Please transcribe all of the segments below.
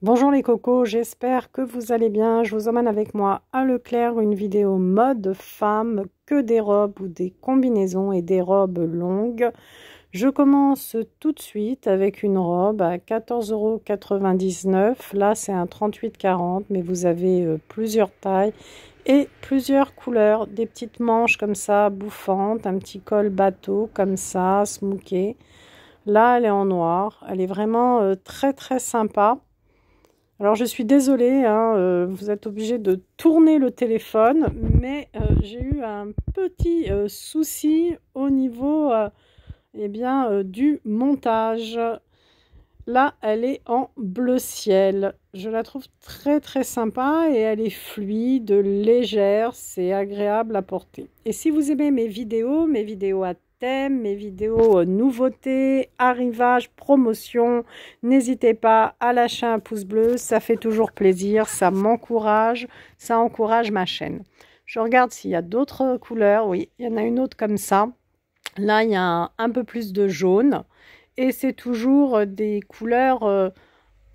Bonjour les cocos, j'espère que vous allez bien. Je vous emmène avec moi à Leclerc, une vidéo mode femme, que des robes ou des combinaisons et des robes longues. Je commence tout de suite avec une robe à 14,99 €. Là, c'est un 38-40, mais vous avez plusieurs tailles et plusieurs couleurs. Des petites manches comme ça, bouffantes, un petit col bateau comme ça, smooké. Là, elle est en noir. Elle est vraiment très très sympa. Alors je suis désolée, hein, vous êtes obligé de tourner le téléphone, mais j'ai eu un petit souci au niveau du montage. Là, elle est en bleu ciel. Je la trouve très très sympa et elle est fluide, légère, c'est agréable à porter. Et si vous aimez mes vidéos à thème, mes vidéos nouveautés, arrivage, promotion, n'hésitez pas à lâcher un pouce bleu, ça fait toujours plaisir, ça m'encourage, ça encourage ma chaîne. Je regarde s'il y a d'autres couleurs. Oui, il y en a une autre comme ça. Là, il y a un peu plus de jaune. Et c'est toujours des couleurs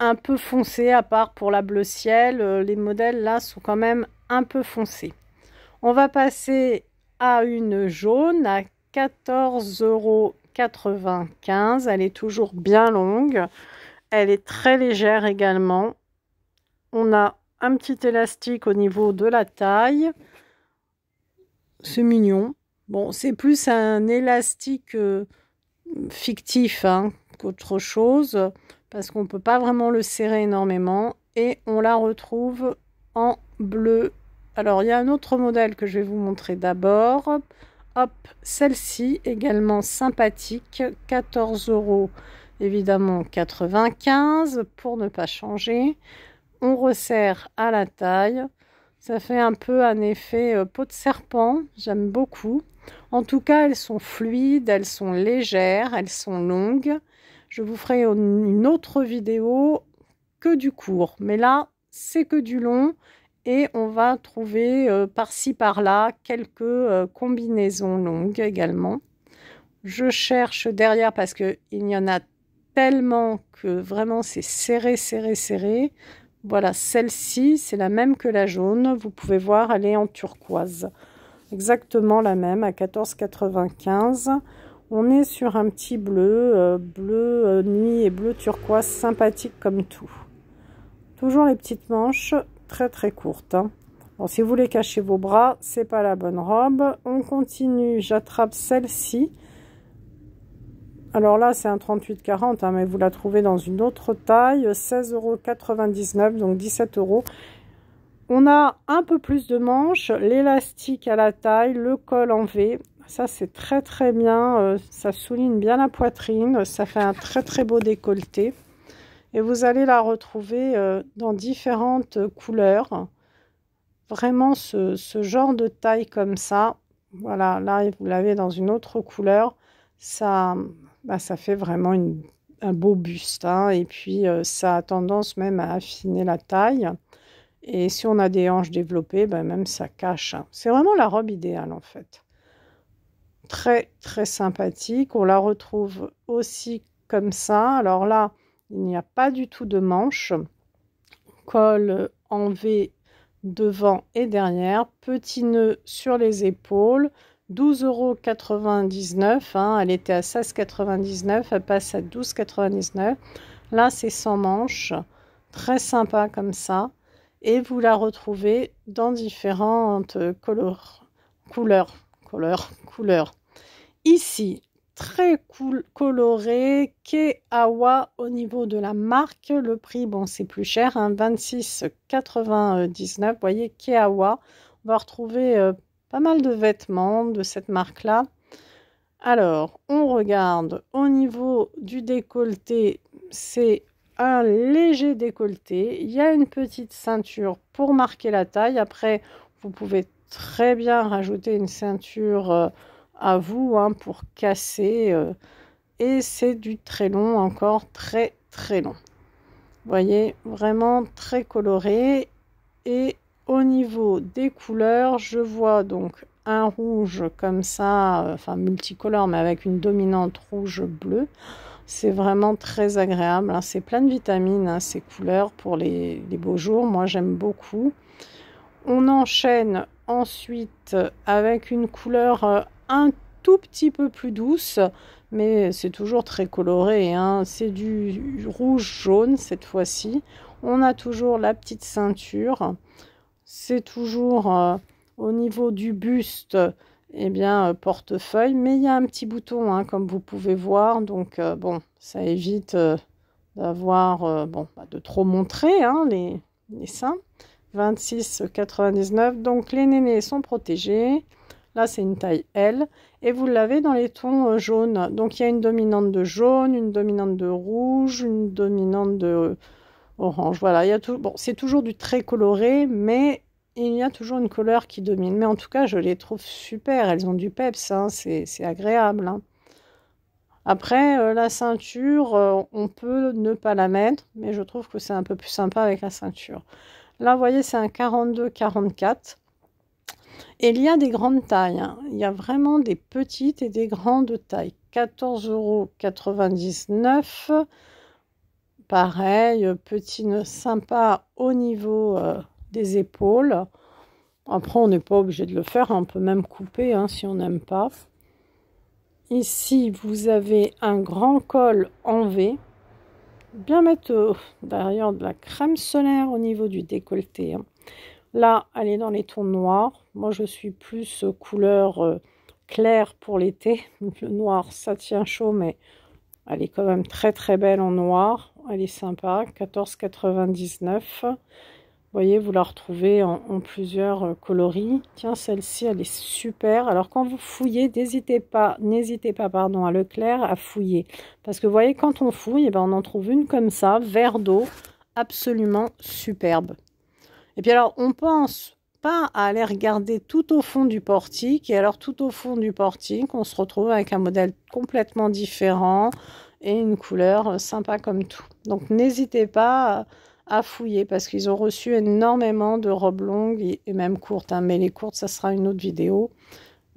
un peu foncées, à part pour la bleu ciel. Les modèles là sont quand même un peu foncés. On va passer à une jaune à 14,95 €. Elle est toujours bien longue. Elle est très légère également. On a un petit élastique au niveau de la taille. C'est mignon. Bon, c'est plus un élastique fictif qu'autre chose, parce qu'on ne peut pas vraiment le serrer énormément. Et on la retrouve en bleu. Alors, il y a un autre modèle que je vais vous montrer d'abord. Hop, celle-ci également sympathique, 14 € évidemment 95 pour ne pas changer. On resserre à la taille. Ça fait un peu un effet peau de serpent, j'aime beaucoup. En tout cas, elles sont fluides, elles sont légères, elles sont longues. Je vous ferai une autre vidéo que du court. Mais là, c'est que du long. Et on va trouver par-ci par-là quelques combinaisons longues également. Je cherche derrière parce qu'il y en a tellement que vraiment c'est serré, serré, serré. Voilà, celle-ci, c'est la même que la jaune. Vous pouvez voir, elle est en turquoise. Exactement la même, à 14,95 €. On est sur un petit bleu, bleu nuit et bleu turquoise, sympathique comme tout. Toujours les petites manches, très très courtes. Bon, si vous voulez cacher vos bras, c'est pas la bonne robe. On continue, j'attrape celle-ci. Alors là, c'est un 38-40, mais vous la trouvez dans une autre taille, 16,99 €, donc 17 €. On a un peu plus de manches, l'élastique à la taille, le col en V. Ça, c'est très très bien, ça souligne bien la poitrine, ça fait un très très beau décolleté. Et vous allez la retrouver dans différentes couleurs. Vraiment, ce genre de taille comme ça, voilà, là, vous l'avez dans une autre couleur. Ça fait vraiment un beau buste, et puis ça a tendance même à affiner la taille. Et si on a des hanches développées, même ça cache. C'est vraiment la robe idéale en fait. Très très sympathique. On la retrouve aussi comme ça. Alors là, il n'y a pas du tout de manche. Col en V devant et derrière. Petit nœud sur les épaules. 12,99 €. Elle était à 16,99 €. Elle passe à 12,99 €. Là, c'est sans manche. Très sympa comme ça. Et vous la retrouvez dans différentes couleurs. Ici, très cool, coloré, Keawa au niveau de la marque. Le prix, bon, c'est plus cher, 26,99 €. Vous voyez, Keawa. On va retrouver pas mal de vêtements de cette marque-là. Alors, on regarde au niveau du décolleté, c'est un léger décolleté. Il y a une petite ceinture pour marquer la taille. Après, vous pouvez très bien rajouter une ceinture à vous pour casser. Et c'est du très long, encore très très long. Vous voyez, vraiment très coloré. Et au niveau des couleurs, je vois donc un rouge comme ça, enfin multicolore, mais avec une dominante rouge-bleu. C'est vraiment très agréable, hein. C'est plein de vitamines, hein, ces couleurs pour les beaux jours. Moi, j'aime beaucoup. On enchaîne ensuite avec une couleur un tout petit peu plus douce, mais c'est toujours très coloré, hein. C'est du rouge-jaune cette fois-ci. On a toujours la petite ceinture. C'est toujours au niveau du buste, eh bien, portefeuille, mais il y a un petit bouton, hein, comme vous pouvez voir, donc bon, ça évite d'avoir, bon, de trop montrer, hein, les seins. 26,99 €, donc les nénés sont protégés. Là, c'est une taille L, et vous l'avez dans les tons jaunes. Donc, il y a une dominante de jaune, une dominante de rouge, une dominante de orange. Voilà, il y a tout. Bon, c'est toujours du très coloré, mais il y a toujours une couleur qui domine. Mais en tout cas, je les trouve super. Elles ont du peps, hein, c'est agréable, hein. Après, la ceinture, on peut ne pas la mettre, mais je trouve que c'est un peu plus sympa avec la ceinture. Là, vous voyez, c'est un 42-44. Et il y a des grandes tailles, hein. Il y a vraiment des petites et des grandes tailles. 14,99 €. Pareil, petit sympa au niveau des épaules. Après, on n'est pas obligé de le faire, hein. On peut même couper, hein, si on n'aime pas. Ici, vous avez un grand col en V. Bien mettre derrière de la crème solaire au niveau du décolleté, hein. Là, elle est dans les tons noirs. Moi, je suis plus couleur claire pour l'été. Le noir, ça tient chaud, mais elle est quand même très très belle en noir. Elle est sympa. 14,99 €. Vous voyez, vous la retrouvez en plusieurs coloris. Tiens, celle-ci, elle est super. Alors, quand vous fouillez, n'hésitez pas, pardon, à Leclerc à fouiller. Parce que vous voyez, quand on fouille, eh ben, on en trouve une comme ça, vert d'eau, absolument superbe. Et puis alors, on pense pas à aller regarder tout au fond du portique. Et alors, tout au fond du portique, on se retrouve avec un modèle complètement différent et une couleur sympa comme tout. Donc, n'hésitez pas à fouiller parce qu'ils ont reçu énormément de robes longues et même courtes, hein. Mais les courtes, ça sera une autre vidéo.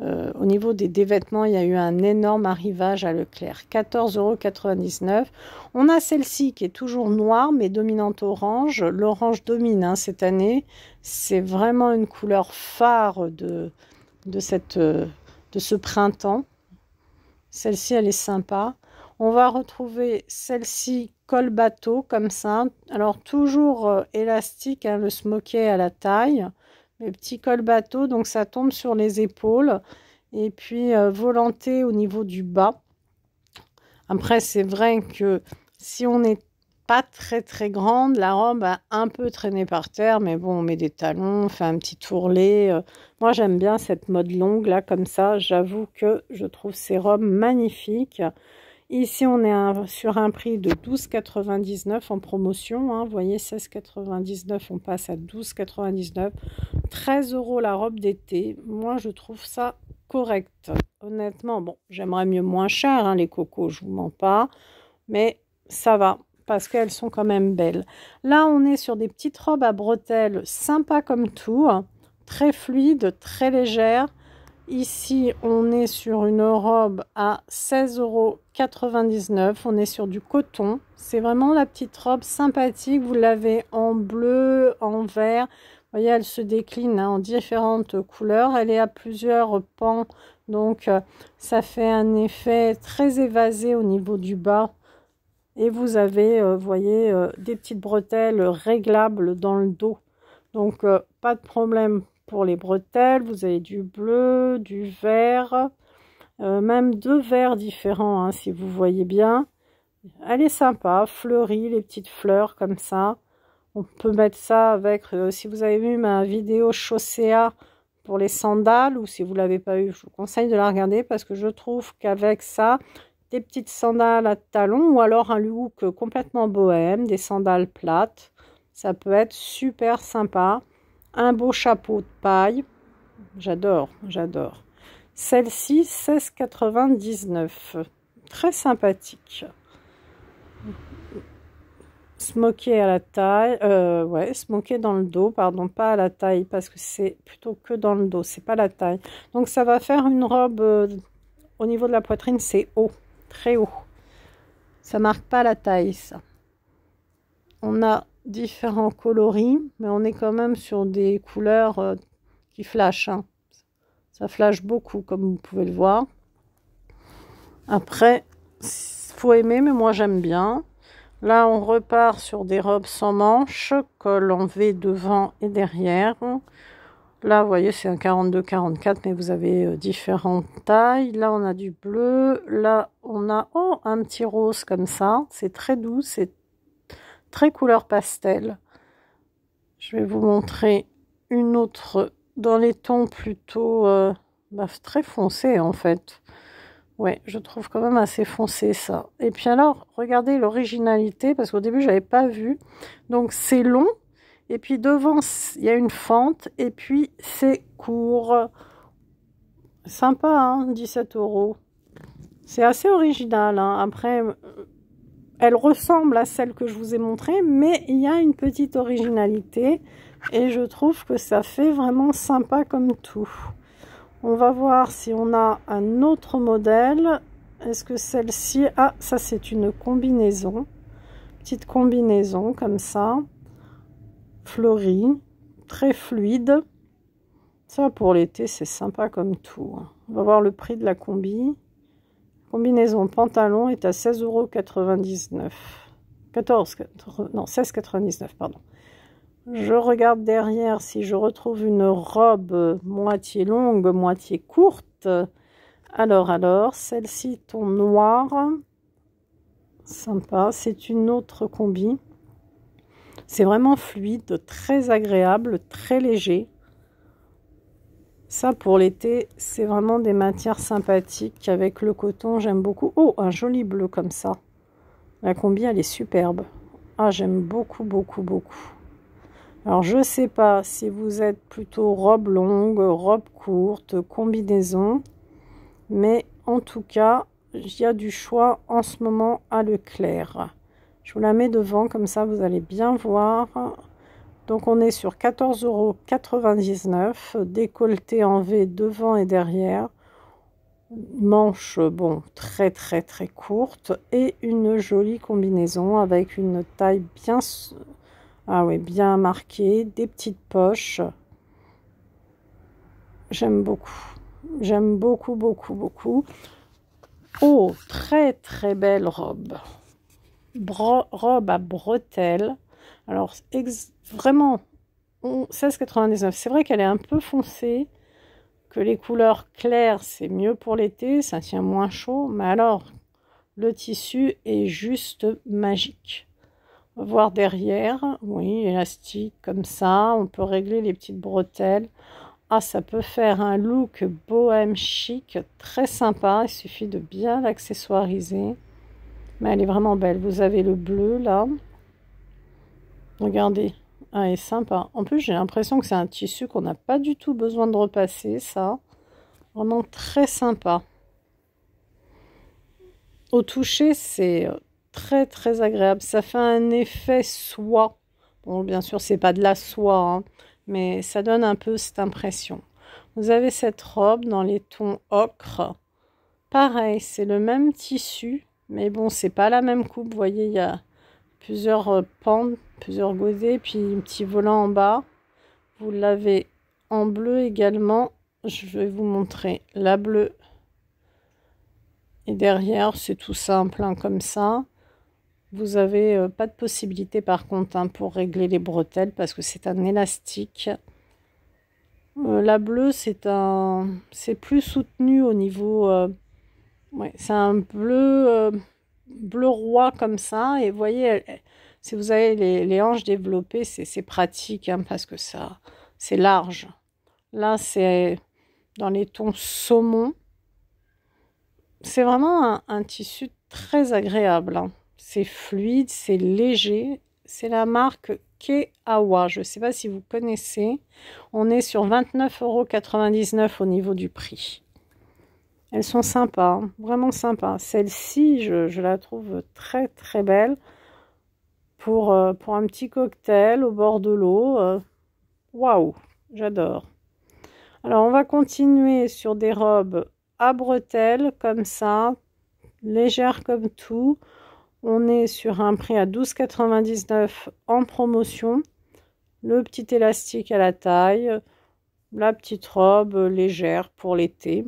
Au niveau des vêtements, il y a eu un énorme arrivage à Leclerc. 14,99 €. On a celle-ci qui est toujours noire, mais dominante orange. L'orange domine, hein, cette année. C'est vraiment une couleur phare de ce printemps. Celle-ci, elle est sympa. On va retrouver celle-ci col bateau, comme ça. Alors, toujours élastique, hein, le smoké à la taille. Les petits cols bateau, donc ça tombe sur les épaules. Et puis, volanté au niveau du bas. Après, c'est vrai que si on n'est pas très très grande, la robe a un peu traîné par terre. Mais bon, on met des talons, on fait un petit tourlet. Moi, j'aime bien cette mode longue, là, comme ça. J'avoue que je trouve ces robes magnifiques. Ici, on est sur un prix de 12,99 € en promotion, hein. Vous voyez, 16,99 €, on passe à 12,99 €. 13 € la robe d'été. Moi, je trouve ça correct. Honnêtement, bon, j'aimerais mieux moins cher, hein, les cocos, je vous mens pas. Mais ça va, parce qu'elles sont quand même belles. Là, on est sur des petites robes à bretelles, sympas comme tout, hein, très fluides, très légères. Ici, on est sur une robe à 16,99 €. On est sur du coton. C'est vraiment la petite robe sympathique. Vous l'avez en bleu, en vert. Vous voyez, elle se décline, hein, en différentes couleurs. Elle est à plusieurs pans. Donc, ça fait un effet très évasé au niveau du bas. Et vous avez, vous voyez, des petites bretelles réglables dans le dos. Donc, pas de problème pour les bretelles. Vous avez du bleu, du vert, même deux verts différents, hein, si vous voyez bien. Elle est sympa, fleurie, les petites fleurs comme ça. On peut mettre ça avec, si vous avez vu ma vidéo Chaussea pour les sandales, ou si vous ne l'avez pas eu, je vous conseille de la regarder parce que je trouve qu'avec ça, des petites sandales à talons ou alors un look complètement bohème, des sandales plates, ça peut être super sympa. Un beau chapeau de paille, j'adore, j'adore. Celle-ci, 16,99 €, très sympathique. Smoké à la taille, ouais, smoké dans le dos, pardon, pas à la taille, parce que c'est plutôt que dans le dos, c'est pas la taille. Donc ça va faire une robe, au niveau de la poitrine, c'est haut, très haut. Ça marque pas la taille, ça. On a différents coloris, mais on est quand même sur des couleurs qui flashent, hein. Ça flash beaucoup, comme vous pouvez le voir. Après, faut aimer, mais moi j'aime bien. Là, on repart sur des robes sans manches, col en V devant et derrière. Là, vous voyez, c'est un 42-44, mais vous avez différentes tailles. Là, on a du bleu. Là, on a un petit rose comme ça. C'est très doux, c'est très couleur pastel. Je vais vous montrer une autre dans les tons plutôt très foncés en fait. Ouais, je trouve quand même assez foncé ça. Et puis alors, regardez l'originalité, parce qu'au début, je n'avais pas vu. Donc, c'est long, et puis devant, il y a une fente, et puis c'est court. Sympa, hein, 17 €. C'est assez original, hein. Après, elle ressemble à celle que je vous ai montrée, mais il y a une petite originalité, et je trouve que ça fait vraiment sympa comme tout. On va voir si on a un autre modèle. Est-ce que celle-ci... Ah, ça c'est une combinaison. Petite combinaison comme ça. Fleurie. Très fluide. Ça pour l'été c'est sympa comme tout. On va voir le prix de la combi. Combinaison pantalon est à 16,99 €. Non, 16,99 €, pardon. Je regarde derrière si je retrouve une robe moitié longue, moitié courte. Alors, celle-ci, ton noir. Sympa, c'est une autre combi. C'est vraiment fluide, très agréable, très léger. Ça, pour l'été, c'est vraiment des matières sympathiques. Avec le coton, j'aime beaucoup. Oh, un joli bleu comme ça. La combi, elle est superbe. Ah, j'aime beaucoup, beaucoup, beaucoup. Alors, je ne sais pas si vous êtes plutôt robe longue, robe courte, combinaison. Mais en tout cas, il y a du choix en ce moment à Leclerc. Je vous la mets devant, comme ça vous allez bien voir. Donc, on est sur 14,99 €. Décolleté en V devant et derrière. Manche, bon, très, très, très courte. Et une jolie combinaison avec une taille bien... Ah oui, bien marqué, des petites poches. J'aime beaucoup. J'aime beaucoup, beaucoup, beaucoup. Oh, très, très belle robe. Robe à bretelles. Alors, vraiment, 16,99 €. C'est vrai qu'elle est un peu foncée, que les couleurs claires, c'est mieux pour l'été, ça tient moins chaud. Mais alors, le tissu est juste magique. Voir derrière, oui, élastique comme ça, on peut régler les petites bretelles. Ah, ça peut faire un look bohème chic, très sympa, il suffit de bien l'accessoiriser. Mais elle est vraiment belle, vous avez le bleu là, regardez, ah, elle est sympa. En plus, j'ai l'impression que c'est un tissu qu'on n'a pas du tout besoin de repasser, ça. Vraiment très sympa. Au toucher, c'est... très très agréable, ça fait un effet soie. Bon, bien sûr c'est pas de la soie, hein, mais ça donne un peu cette impression. Vous avez cette robe dans les tons ocre, pareil, c'est le même tissu, mais bon, c'est pas la même coupe. Vous voyez, il y a plusieurs pentes, plusieurs godets, puis un petit volant en bas. Vous l'avez en bleu également. Je vais vous montrer la bleue, et derrière c'est tout simple, hein, comme ça. Vous avez pas de possibilité par contre, hein, pour régler les bretelles parce que c'est un élastique. La bleue, c'est plus soutenu au niveau... ouais, c'est un bleu, bleu roi comme ça. Et vous voyez, si vous avez les hanches développées, c'est pratique, hein, parce que ça, c'est large. Là, c'est dans les tons saumon. C'est vraiment un tissu très agréable, hein. C'est fluide, c'est léger. C'est la marque Keawa. Je ne sais pas si vous connaissez. On est sur 29,99 € au niveau du prix. Elles sont sympas, hein, vraiment sympas. Celle-ci, je la trouve très très belle. Pour un petit cocktail au bord de l'eau. Waouh, j'adore. Alors, on va continuer sur des robes à bretelles, comme ça. Légères comme tout. On est sur un prix à 12,99 € en promotion. Le petit élastique à la taille, la petite robe légère pour l'été.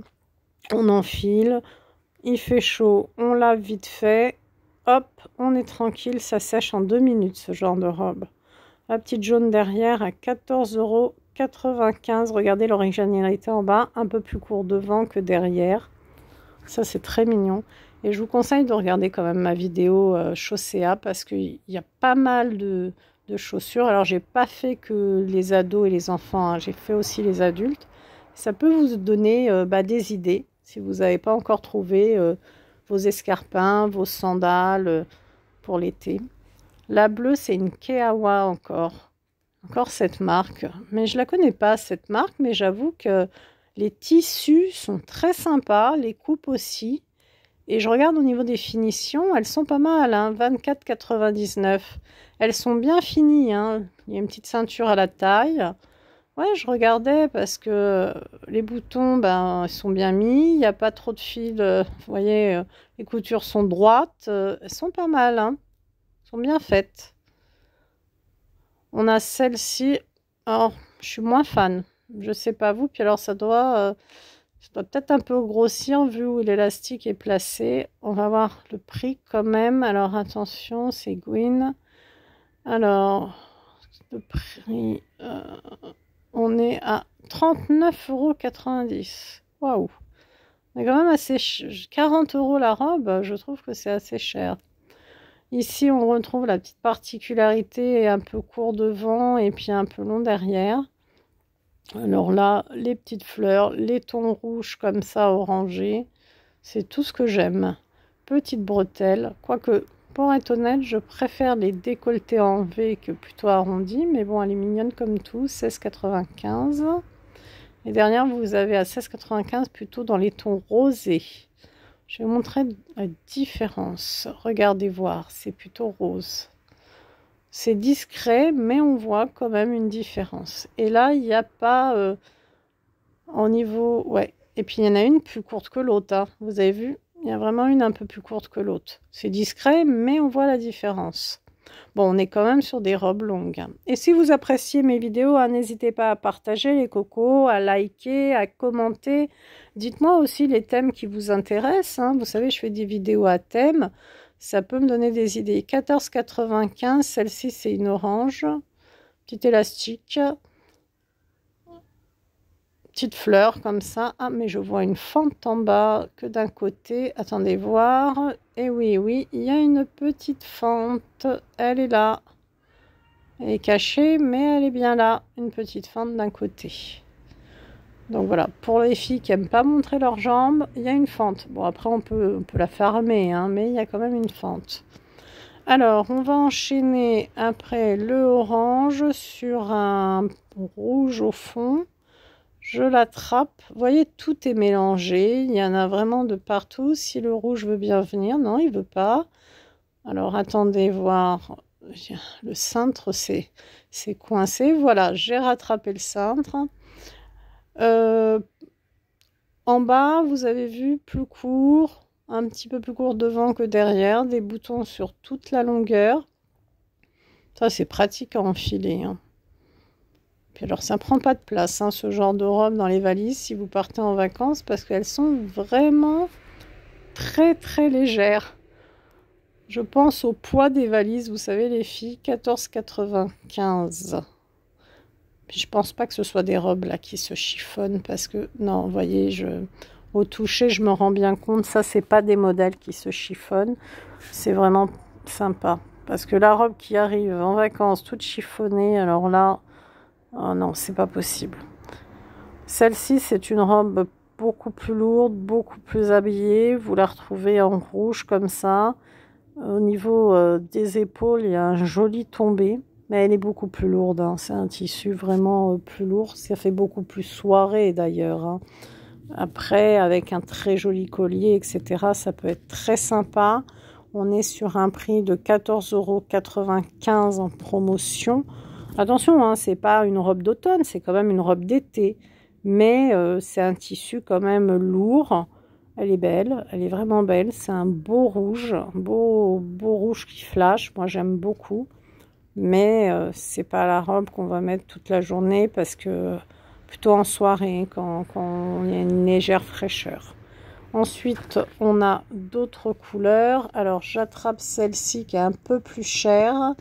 On enfile, il fait chaud, on lave vite fait. Hop, on est tranquille, ça sèche en 2 minutes ce genre de robe. La petite jaune derrière à 14,95 €. Regardez l'originalité en bas, un peu plus court devant que derrière. Ça, c'est très mignon. Et je vous conseille de regarder quand même ma vidéo Chaussea parce qu'il y a pas mal de chaussures. Alors, j'ai pas fait que les ados et les enfants, hein. J'ai fait aussi les adultes. Ça peut vous donner des idées si vous n'avez pas encore trouvé vos escarpins, vos sandales pour l'été. La bleue, c'est une Keawa encore. Encore cette marque. Mais je la connais pas, cette marque, mais j'avoue que les tissus sont très sympas, les coupes aussi. Et je regarde au niveau des finitions, elles sont pas mal, hein, 24,99 €. Elles sont bien finies, hein. Il y a une petite ceinture à la taille. Ouais, je regardais parce que les boutons, ils sont bien mis. Il n'y a pas trop de fils. Vous voyez, les coutures sont droites. Elles sont pas mal, hein. Elles sont bien faites. On a celle-ci. Alors, je suis moins fan. Je sais pas vous. Puis alors, ça doit peut-être un peu grossir vu où l'élastique est placé. On va voir le prix quand même. Alors, attention, c'est Gwyn. Alors, le prix, on est à 39,90 €. Waouh! C'est quand même assez cher. 40 € la robe, je trouve que c'est assez cher. Ici, on retrouve la petite particularité un peu court devant et puis un peu long derrière. Alors là, les petites fleurs, les tons rouges comme ça, orangés, c'est tout ce que j'aime. Petite bretelle, quoique, pour être honnête, je préfère les décolletés en V que plutôt arrondis, mais bon, elle est mignonne comme tout, 16,95 €. Et derrière, vous avez à 16,95 € plutôt dans les tons rosés. Je vais vous montrer la différence. Regardez voir, c'est plutôt rose. C'est discret, mais on voit quand même une différence. Et là, il n'y a pas en niveau... Ouais. Et puis, il y en a une plus courte que l'autre, hein. Vous avez vu? Il y a vraiment une un peu plus courte que l'autre. C'est discret, mais on voit la différence. Bon, on est quand même sur des robes longues. Et si vous appréciez mes vidéos, n'hésitez pas à partager les cocos, à liker, à commenter. Dites-moi aussi les thèmes qui vous intéressent, hein. Vous savez, je fais des vidéos à thème. Ça peut me donner des idées. 14,95 €. Celle-ci, c'est une orange. Petit élastique. Petite fleur comme ça. Ah, mais je vois une fente en bas que d'un côté. Attendez voir. Et oui, oui, il y a une petite fente. Elle est là. Elle est cachée, mais elle est bien là. Une petite fente d'un côté. Donc voilà, pour les filles qui n'aiment pas montrer leurs jambes, il y a une fente. Bon, après, on peut la fermer, hein, mais il y a quand même une fente. Alors, on va enchaîner après le orange sur un rouge au fond. Je l'attrape. Vous voyez, tout est mélangé. Il y en a vraiment de partout. Si le rouge veut bien venir, non, il veut pas. Alors, attendez voir. Le cintre, c'est coincé. Voilà, j'ai rattrapé le cintre. En bas, vous avez vu, plus court. Un petit peu plus court devant que derrière. Des boutons sur toute la longueur. Ça, c'est pratique à enfiler, hein. Puis alors, ça prend pas de place, hein, ce genre de robe dans les valises si vous partez en vacances parce qu'elles sont vraiment très très légères. Je pense au poids des valises, vous savez les filles, 14,95 €. Puis je pense pas que ce soit des robes là qui se chiffonnent parce que non, vous voyez, au toucher, je me rends bien compte, ça c'est pas des modèles qui se chiffonnent. C'est vraiment sympa parce que la robe qui arrive en vacances toute chiffonnée, alors là, oh non, c'est pas possible. Celle-ci, c'est une robe beaucoup plus lourde, beaucoup plus habillée. Vous la retrouvez en rouge comme ça. Au niveau des épaules, il y a un joli tombé. Mais elle est beaucoup plus lourde, hein. C'est un tissu vraiment plus lourd. Ça fait beaucoup plus soirée d'ailleurs, hein. Après, avec un très joli collier, etc., ça peut être très sympa. On est sur un prix de 14,95 € en promotion. Attention, hein, c'est pas une robe d'automne, c'est quand même une robe d'été. Mais c'est un tissu quand même lourd, Elle est belle, elle est vraiment belle. C'est un beau rouge, un beau rouge qui flash. Moi, j'aime beaucoup. Mais c'est pas la robe qu'on va mettre toute la journée parce que plutôt en soirée quand il y a une légère fraîcheur. Ensuite, on a d'autres couleurs. Alors, j'attrape celle-ci qui est un peu plus chère.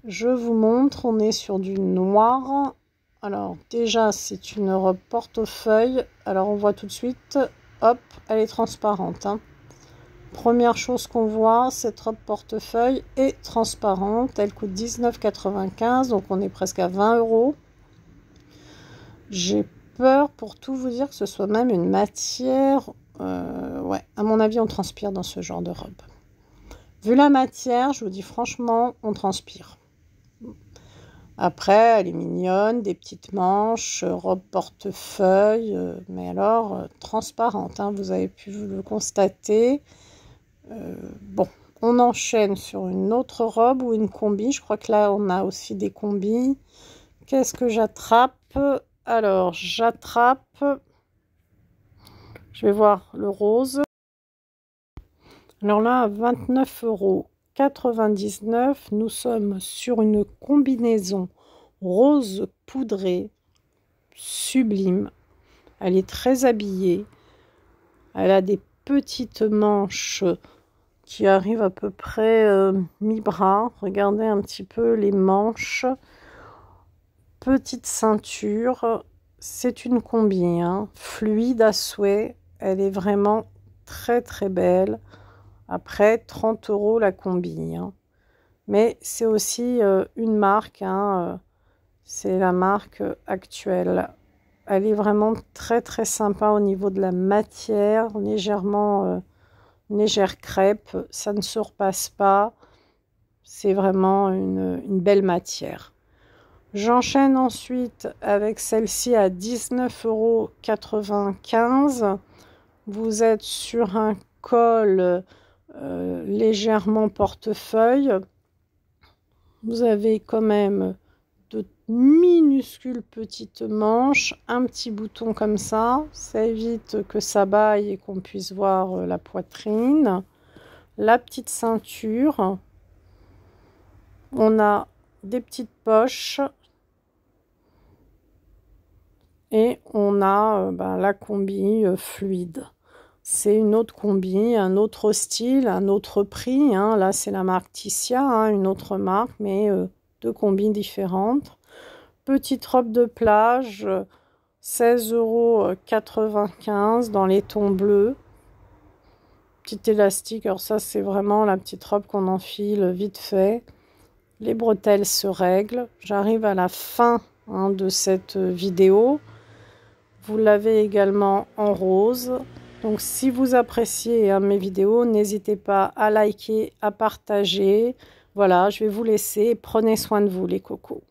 Je vous montre, on est sur du noir. Alors, déjà, c'est une robe portefeuille. Alors, on voit tout de suite, hop, elle est transparente, hein. Première chose qu'on voit, cette robe portefeuille est transparente. Elle coûte 19,95 €, donc on est presque à 20 €. J'ai peur, pour tout vous dire, que ce soit même une matière... ouais, à mon avis, on transpire dans ce genre de robe. Vu la matière, je vous dis franchement, on transpire. Après, elle est mignonne, des petites manches, robe portefeuille, mais alors transparente, hein, vous avez pu le constater. Bon, on enchaîne sur une autre robe ou une combi. Je crois que là, on a aussi des combis. Qu'est-ce que j'attrape? Alors, j'attrape... Je vais voir le rose. Alors là, à 29,99 €, nous sommes sur une combinaison rose poudrée, sublime. Elle est très habillée. Elle a des petites manches qui arrive à peu près mi-bras. Regardez un petit peu les manches. Petite ceinture. C'est une combi, hein, fluide à souhait. Elle est vraiment très très belle. Après, 30 € la combi, hein. Mais c'est aussi une marque, hein, c'est la marque actuelle. Elle est vraiment très très sympa au niveau de la matière, légèrement... légère crêpe, ça ne se repasse pas, c'est vraiment une belle matière. J'enchaîne ensuite avec celle-ci à 19,95 €. Vous êtes sur un col légèrement portefeuille. Vous avez quand même de minuscules petites manches, un petit bouton comme ça évite que ça baille et qu'on puisse voir la poitrine. La petite ceinture, on a des petites poches et on a la combi fluide. C'est une autre combi, un autre style, un autre prix, hein. Là c'est la marque Tissia, hein, une autre marque, mais deux combis différentes. Petite robe de plage, 16,95 € dans les tons bleus. Petit élastique, alors ça c'est vraiment la petite robe qu'on enfile vite fait. Les bretelles se règlent. J'arrive à la fin, hein, de cette vidéo. Vous l'avez également en rose. Donc si vous appréciez, hein, mes vidéos, n'hésitez pas à liker, à partager. Voilà, je vais vous laisser. Prenez soin de vous les cocos.